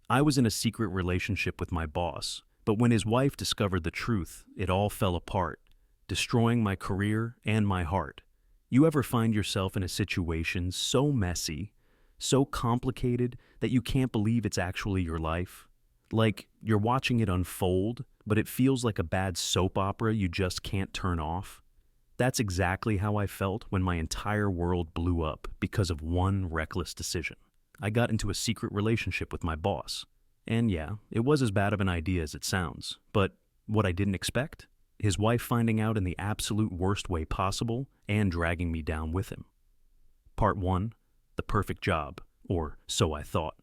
I was in a secret relationship with my boss, but when his wife discovered the truth, it all fell apart, destroying my career and my heart. You ever find yourself in a situation so messy, so complicated that you can't believe it's actually your life? Like you're watching it unfold, but it feels like a bad soap opera you just can't turn off? That's exactly how I felt when my entire world blew up because of one reckless decision. I got into a secret relationship with my boss. And yeah, it was as bad of an idea as it sounds, but what I didn't expect? His wife finding out in the absolute worst way possible and dragging me down with him. Part 1. The perfect job, or so I thought.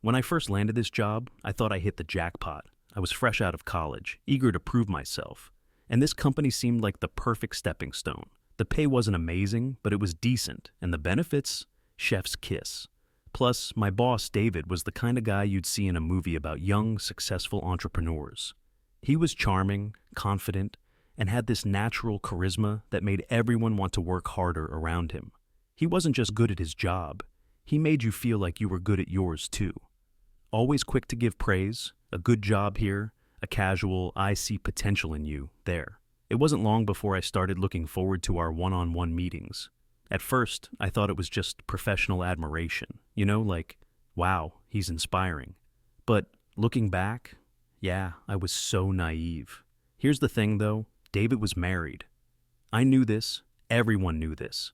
When I first landed this job, I thought I hit the jackpot. I was fresh out of college, eager to prove myself. And this company seemed like the perfect stepping stone. The pay wasn't amazing, but it was decent, and the benefits? Chef's kiss. Plus, my boss, David, was the kind of guy you'd see in a movie about young, successful entrepreneurs. He was charming, confident, and had this natural charisma that made everyone want to work harder around him. He wasn't just good at his job, he made you feel like you were good at yours too. Always quick to give praise, a good job here, a casual, I see potential in you, there. It wasn't long before I started looking forward to our one-on-one meetings. At first, I thought it was just professional admiration, like, wow, he's inspiring. But looking back, yeah, I was so naive. Here's the thing though, David was married. I knew this, everyone knew this.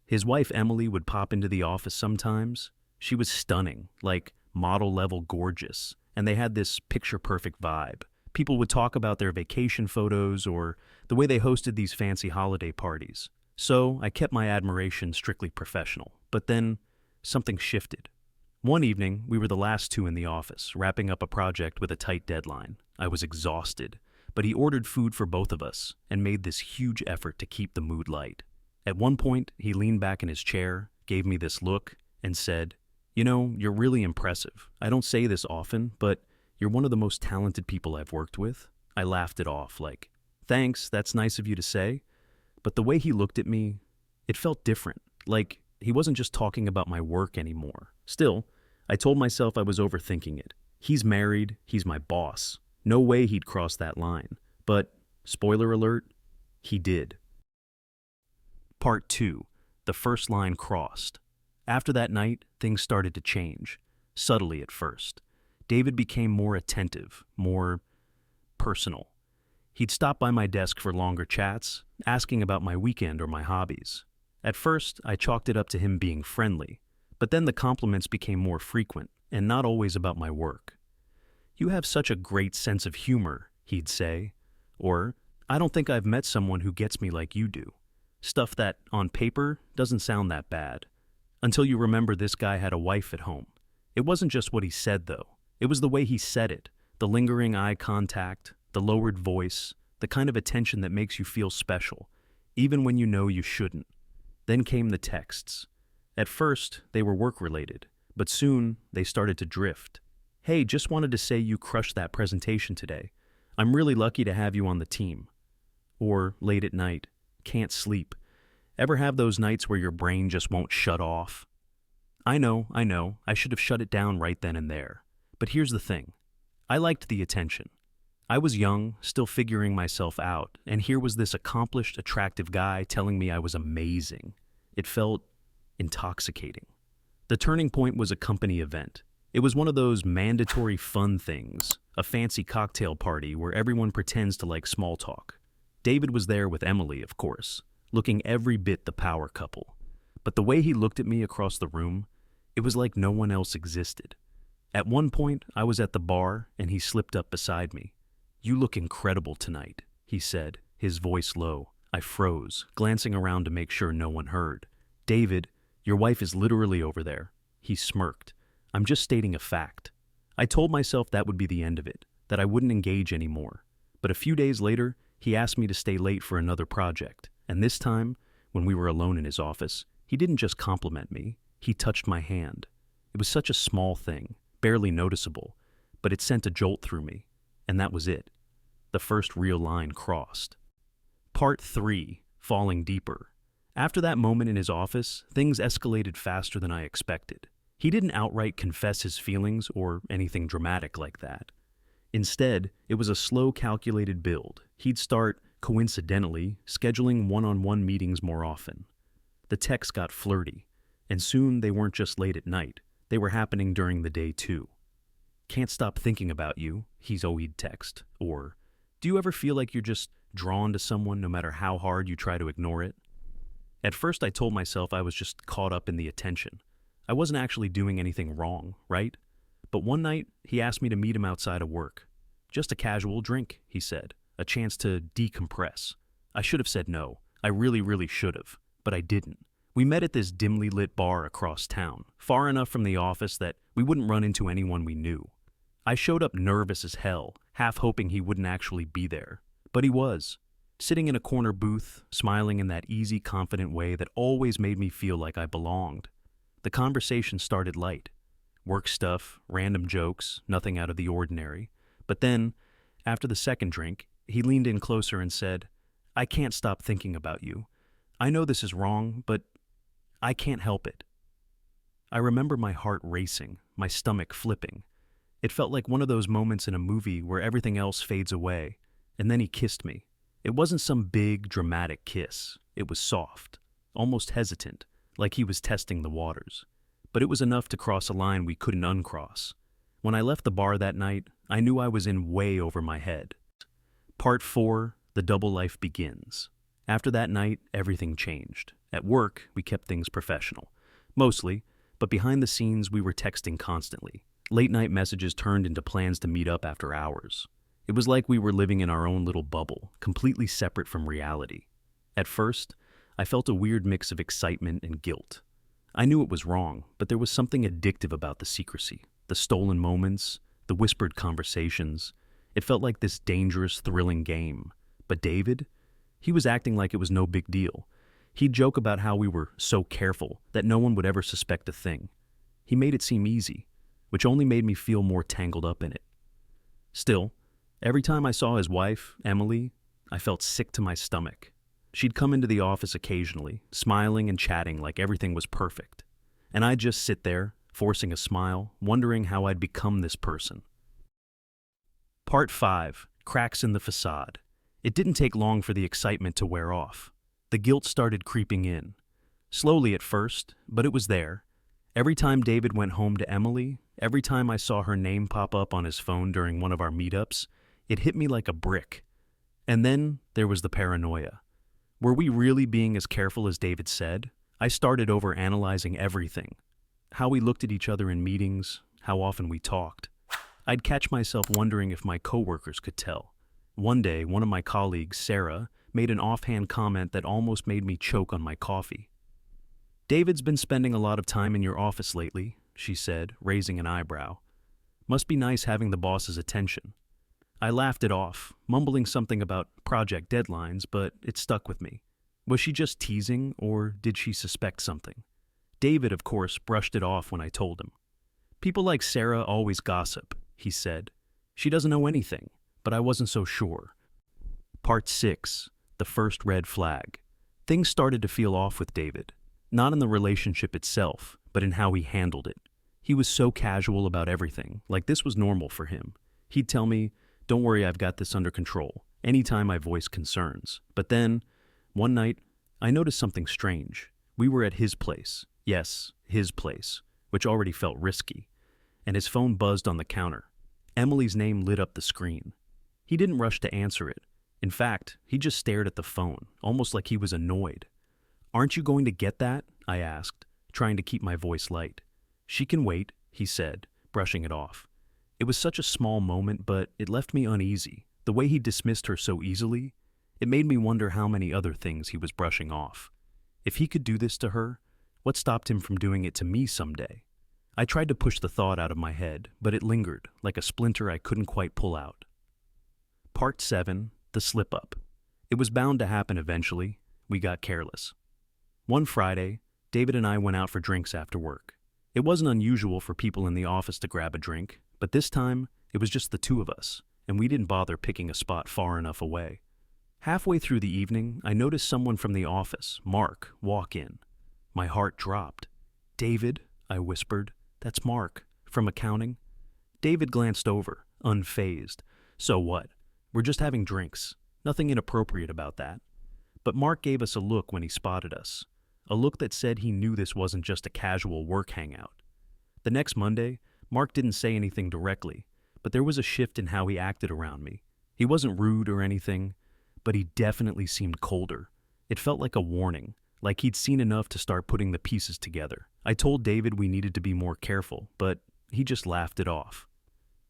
His wife Emily would pop into the office sometimes. She was stunning, like model-level gorgeous, and they had this picture-perfect vibe. People would talk about their vacation photos or the way they hosted these fancy holiday parties. So I kept my admiration strictly professional, but then something shifted. One evening, we were the last two in the office, wrapping up a project with a tight deadline. I was exhausted, but he ordered food for both of us and made this huge effort to keep the mood light. At one point, he leaned back in his chair, gave me this look, and said, "You're really impressive. I don't say this often, but you're one of the most talented people I've worked with." I laughed it off, like, "Thanks, that's nice of you to say." But the way he looked at me, it felt different. Like, he wasn't just talking about my work anymore. Still, I told myself I was overthinking it. He's married, he's my boss. No way he'd cross that line. But, spoiler alert, he did. Part 2. The first line crossed. After that night, things started to change. Subtly at first. David became more attentive, more personal. He'd stop by my desk for longer chats, asking about my weekend or my hobbies. At first, I chalked it up to him being friendly, but then the compliments became more frequent, and not always about my work. "You have such a great sense of humor," he'd say. Or, "I don't think I've met someone who gets me like you do." Stuff that, on paper, doesn't sound that bad. Until you remember this guy had a wife at home. It wasn't just what he said, though. It was the way he said it, the lingering eye contact, the lowered voice, the kind of attention that makes you feel special, even when you know you shouldn't. Then came the texts. At first, they were work-related, but soon they started to drift. "Hey, just wanted to say you crushed that presentation today. I'm really lucky to have you on the team." Or, late at night, "Can't sleep. Ever have those nights where your brain just won't shut off?" I know, I should have shut it down right then and there. But here's the thing. I liked the attention. I was young, still figuring myself out, and here was this accomplished, attractive guy telling me I was amazing. It felt intoxicating. The turning point was a company event. It was one of those mandatory fun things, a fancy cocktail party where everyone pretends to like small talk. David was there with Emily, of course, looking every bit the power couple. But the way he looked at me across the room, it was like no one else existed. At one point, I was at the bar, and he slipped up beside me. "You look incredible tonight," he said, his voice low. I froze, glancing around to make sure no one heard. "David, your wife is literally over there." He smirked. "I'm just stating a fact." I told myself that would be the end of it, that I wouldn't engage anymore. But a few days later, he asked me to stay late for another project. And this time, when we were alone in his office, he didn't just compliment me, he touched my hand. It was such a small thing, barely noticeable, but it sent a jolt through me. And that was it. The first real line crossed. Part 3. Falling deeper. After that moment in his office, things escalated faster than I expected. He didn't outright confess his feelings or anything dramatic like that. Instead, it was a slow, calculated build. He'd start, coincidentally, scheduling one-on-one meetings more often. The texts got flirty, and soon they weren't just late at night. They were happening during the day too. "Can't stop thinking about you," he'd text. Or, "Do you ever feel like you're just drawn to someone no matter how hard you try to ignore it?" At first I told myself I was just caught up in the attention. I wasn't actually doing anything wrong, right? But one night, he asked me to meet him outside of work. "Just a casual drink," he said. "A chance to decompress." I should have said no. I really should have. But I didn't. We met at this dimly lit bar across town, far enough from the office that we wouldn't run into anyone we knew. I showed up nervous as hell, half hoping he wouldn't actually be there. But he was, sitting in a corner booth, smiling in that easy, confident way that always made me feel like I belonged. The conversation started light. Work stuff, random jokes, nothing out of the ordinary. But then, after the second drink, he leaned in closer and said, "I can't stop thinking about you. I know this is wrong, but I can't help it." I remember my heart racing, my stomach flipping. It felt like one of those moments in a movie where everything else fades away, and then he kissed me. It wasn't some big, dramatic kiss. It was soft, almost hesitant, like he was testing the waters. But it was enough to cross a line we couldn't uncross. When I left the bar that night, I knew I was in way over my head. Part 4, the double life begins. After that night, everything changed. At work, we kept things professional. Mostly, but behind the scenes, we were texting constantly. Late-night messages turned into plans to meet up after hours. It was like we were living in our own little bubble, completely separate from reality. At first, I felt a weird mix of excitement and guilt. I knew it was wrong, but there was something addictive about the secrecy, the stolen moments, the whispered conversations. It felt like this dangerous, thrilling game. But David? He was acting like it was no big deal. He'd joke about how we were so careful that no one would ever suspect a thing. He made it seem easy, which only made me feel more tangled up in it. Still, every time I saw his wife, Emily, I felt sick to my stomach. She'd come into the office occasionally, smiling and chatting like everything was perfect. And I'd just sit there, forcing a smile, wondering how I'd become this person. Part 5, cracks in the facade. It didn't take long for the excitement to wear off. The guilt started creeping in. Slowly at first, but it was there. Every time David went home to Emily, every time I saw her name pop up on his phone during one of our meetups, it hit me like a brick. And then there was the paranoia. Were we really being as careful as David said? I started overanalyzing everything. How we looked at each other in meetings, how often we talked. I'd catch myself wondering if my coworkers could tell. One day, one of my colleagues, Sarah, made an offhand comment that almost made me choke on my coffee. "David's been spending a lot of time in your office lately," she said, raising an eyebrow. "Must be nice having the boss's attention." I laughed it off, mumbling something about project deadlines, but it stuck with me. Was she just teasing, or did she suspect something? David, of course, brushed it off when I told him. "People like Sarah always gossip," he said. "She doesn't know anything," but I wasn't so sure. Part 6, the first red flag. Things started to feel off with David. Not in the relationship itself, but in how he handled it. He was so casual about everything, like this was normal for him. He'd tell me, "Don't worry, I've got this under control," anytime I voiced concerns. But then, one night, I noticed something strange. We were at his place. Yes, his place, which already felt risky. And his phone buzzed on the counter. Emily's name lit up the screen. He didn't rush to answer it. In fact, he just stared at the phone, almost like he was annoyed. "Aren't you going to get that?" I asked, trying to keep my voice light. "She can wait," he said, brushing it off. It was such a small moment, but it left me uneasy. The way he dismissed her so easily, it made me wonder how many other things he was brushing off. If he could do this to her, what stopped him from doing it to me someday? I tried to push the thought out of my head, but it lingered, like a splinter I couldn't quite pull out. Part 7, the slip-up. It was bound to happen eventually. We got careless. One Friday, David and I went out for drinks after work. It wasn't unusual for people in the office to grab a drink, but this time, it was just the two of us, and we didn't bother picking a spot far enough away. Halfway through the evening, I noticed someone from the office, Mark, walk in. My heart dropped. "David," I whispered. That's Mark, from accounting. David glanced over, unfazed. So what? We're just having drinks. Nothing inappropriate about that. But Mark gave us a look when he spotted us. A look that said he knew this wasn't just a casual work hangout. The next Monday, Mark didn't say anything directly, but there was a shift in how he acted around me. He wasn't rude or anything, but he definitely seemed colder. It felt like a warning, like he'd seen enough to start putting the pieces together. I told David we needed to be more careful, but he just laughed it off.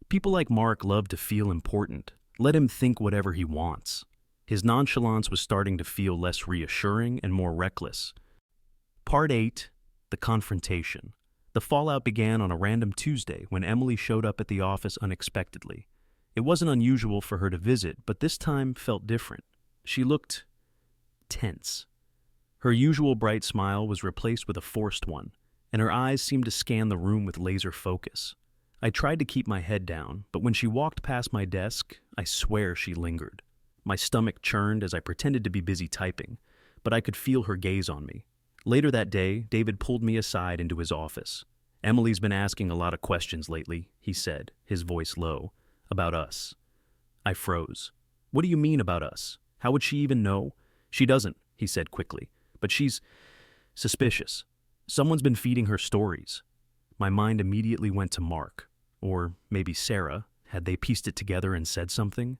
People like Mark love to feel important. Let him think whatever he wants. His nonchalance was starting to feel less reassuring and more reckless. Part 8. The Confrontation. The fallout began on a random Tuesday when Emily showed up at the office unexpectedly. It wasn't unusual for her to visit, but this time felt different. She looked tense. Her usual bright smile was replaced with a forced one, and her eyes seemed to scan the room with laser focus. I tried to keep my head down, but when she walked past my desk, I swear she lingered. My stomach churned as I pretended to be busy typing, but I could feel her gaze on me. Later that day, David pulled me aside into his office. "Emily's been asking a lot of questions lately," he said, his voice low, "about us." I froze. "What do you mean about us? How would she even know?" "She doesn't," he said quickly, "but she's suspicious. Someone's been feeding her stories." My mind immediately went to Mark, or maybe Sarah. Had they pieced it together and said something?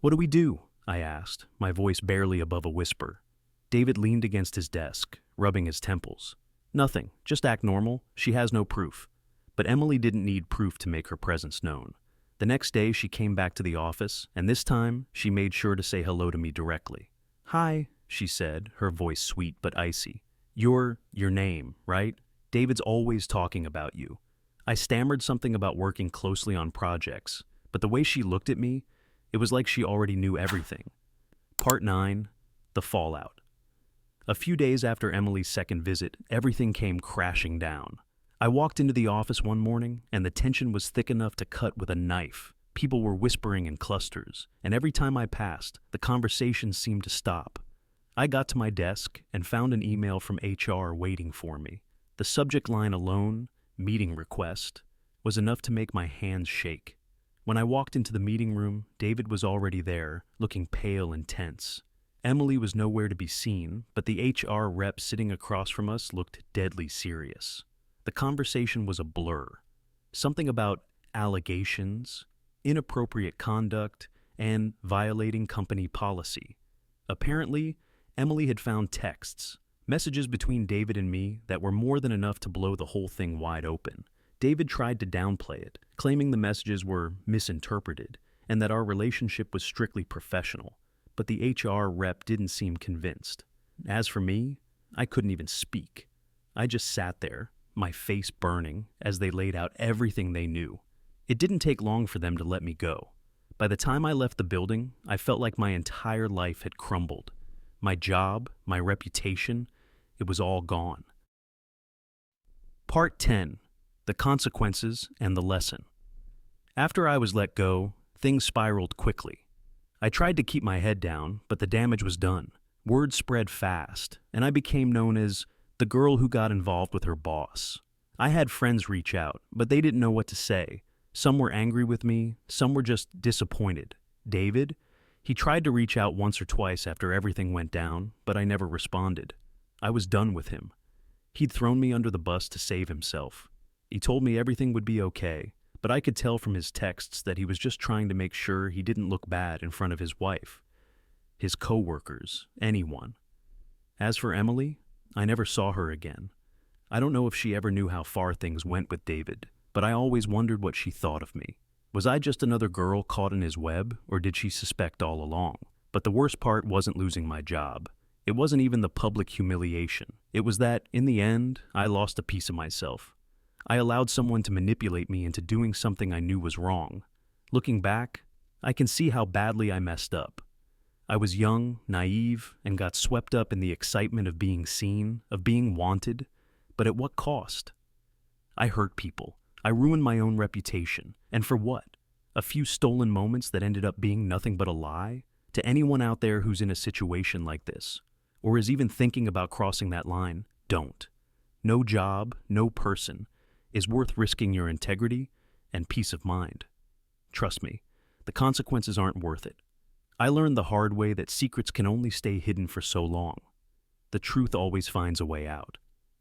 "What do we do?" I asked, my voice barely above a whisper. David leaned against his desk, rubbing his temples. "Nothing, just act normal. She has no proof." But Emily didn't need proof to make her presence known. The next day she came back to the office, and this time she made sure to say hello to me directly. "Hi," she said, her voice sweet but icy. Your name, right? David's always talking about you." I stammered something about working closely on projects, but the way she looked at me, it was like she already knew everything. Part 9. The Fallout. A few days after Emily's second visit, everything came crashing down. I walked into the office one morning, and the tension was thick enough to cut with a knife. People were whispering in clusters, and every time I passed, the conversation seemed to stop. I got to my desk and found an email from HR waiting for me. The subject line alone, "meeting request," was enough to make my hands shake. When I walked into the meeting room, David was already there, looking pale and tense. Emily was nowhere to be seen, but the HR rep sitting across from us looked deadly serious. The conversation was a blur. Something about allegations, inappropriate conduct, and violating company policy. Apparently, Emily had found texts, messages between David and me that were more than enough to blow the whole thing wide open. David tried to downplay it, claiming the messages were misinterpreted and that our relationship was strictly professional, but the HR rep didn't seem convinced. As for me, I couldn't even speak. I just sat there, my face burning, as they laid out everything they knew. It didn't take long for them to let me go. By the time I left the building, I felt like my entire life had crumbled. My job, my reputation, it was all gone. Part 10. The Consequences and the Lesson. After I was let go, things spiraled quickly. I tried to keep my head down, but the damage was done. Word spread fast, and I became known as the girl who got involved with her boss. I had friends reach out, but they didn't know what to say. Some were angry with me, some were just disappointed. David? He tried to reach out once or twice after everything went down, but I never responded. I was done with him. He'd thrown me under the bus to save himself. He told me everything would be okay, but I could tell from his texts that he was just trying to make sure he didn't look bad in front of his wife, his co-workers, anyone. As for Emily, I never saw her again. I don't know if she ever knew how far things went with David, but I always wondered what she thought of me. Was I just another girl caught in his web, or did she suspect all along? But the worst part wasn't losing my job. It wasn't even the public humiliation. It was that, in the end, I lost a piece of myself. I allowed someone to manipulate me into doing something I knew was wrong. Looking back, I can see how badly I messed up. I was young, naive, and got swept up in the excitement of being seen, of being wanted, but at what cost? I hurt people. I ruined my own reputation. And for what? A few stolen moments that ended up being nothing but a lie? To anyone out there who's in a situation like this, or is even thinking about crossing that line, don't. No job, no person, is worth risking your integrity and peace of mind. Trust me, the consequences aren't worth it. I learned the hard way that secrets can only stay hidden for so long. The truth always finds a way out.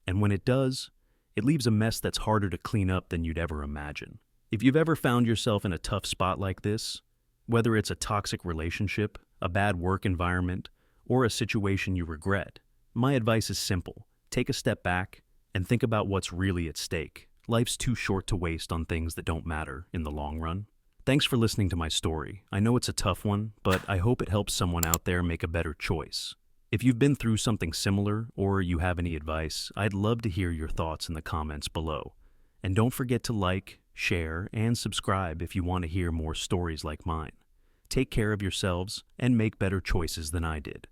And when it does, it leaves a mess that's harder to clean up than you'd ever imagine. If you've ever found yourself in a tough spot like this, whether it's a toxic relationship, a bad work environment, or a situation you regret, my advice is simple. Take a step back and think about what's really at stake. Life's too short to waste on things that don't matter in the long run. Thanks for listening to my story. I know it's a tough one, but I hope it helps someone out there make a better choice. If you've been through something similar or you have any advice, I'd love to hear your thoughts in the comments below. And don't forget to like, share, and subscribe if you want to hear more stories like mine. Take care of yourselves and make better choices than I did.